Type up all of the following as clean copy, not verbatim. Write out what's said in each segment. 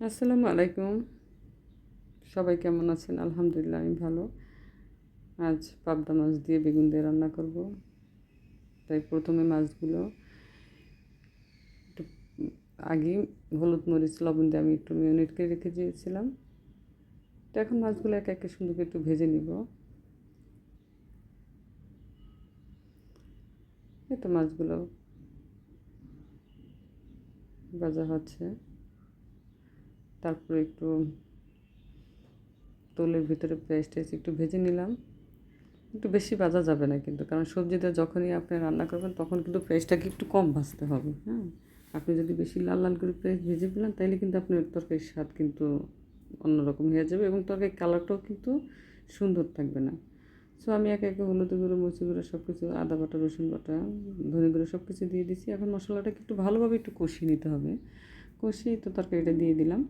আসসালামু আলাইকুম। সবাই কেমন আছেন? আলহামদুলিল্লাহ আমি ভালো। আজ পাবদা মাছ দিয়ে বেগুন দিয়ে রান্না করব। তাই প্রথমে মাছগুলো একটু আগেই হলুদ, মরিচ, লবণ দিয়ে আমি একটু মেরিনেট করে রেখে দিয়েছিলাম। তো এখন মাছগুলো একে একে সুন্দর করে একটু ভেজে নিব। এই তো মাছগুলো ভাজা হচ্ছে। তারপরে একটু তেলের ভিতরে পেঁয়াজ টেস্ট একটু ভেজে নিলাম। একটু বেশি ভাজা যাবে না কিন্তু, কারণ সবজিতে যখনই আপনি রান্না করবেন তখন কিন্তু পেঁয়াজটাকে একটু কম ভাজতে হবে। হ্যাঁ, আপনি যদি বেশি লাল লাল করে পেঁয়াজ ভেজে ফেলেন তাহলে কিন্তু আপনার তরকারির স্বাদ কিন্তু অন্যরকম হয়ে যাবে এবং তরকারির কালারটাও কিন্তু সুন্দর থাকবে না। সো আমি একে একে হলুদ গুঁড়ো, মরিচ গুঁড়ো সব কিছু, আদা বাটা, রসুন বাটা, ধনে গুঁড়ো সব কিছু দিয়ে দিচ্ছি। এখন মশলাটাকে একটু ভালোভাবে একটু কষিয়ে নিতে হবে। কষিয়ে তো তরকারিটা দিয়ে দিলাম।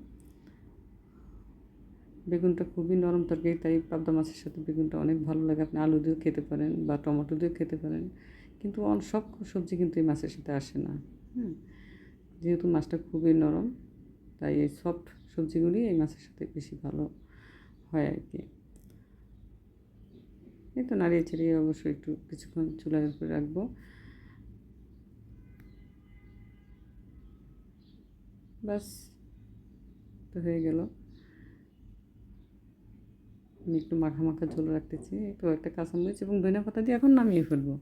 বেগুনটা খুবই নরম তরকারি, তাই পাবদা মাছের সাথে বেগুনটা অনেক ভালো লাগে। আপনি আলু দিয়েও খেতে পারেন বা টমেটো দিয়েও খেতে পারেন, কিন্তু সব সবজি কিন্তু এই মাছের সাথে আসে না। হ্যাঁ, যেহেতু মাছটা খুবই নরম, তাই এই সফট সবজিগুলি এই মাছের সাথে বেশি ভালো হয় আর কি। এই তো নাড়িয়ে চাড়িয়ে অবশ্যই একটু কিছুক্ষণ চুলার উপরে রাখবো। ব্যাস, তো হয়ে গেল। আমি একটু মাখা মাখা ঝোল রাখতেছি, একটু একটা কাঁচামরিচ এবং ধনিয়া পাতা দিয়ে এখন নামিয়ে ফেলবো।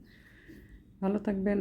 ভালো থাকবেন।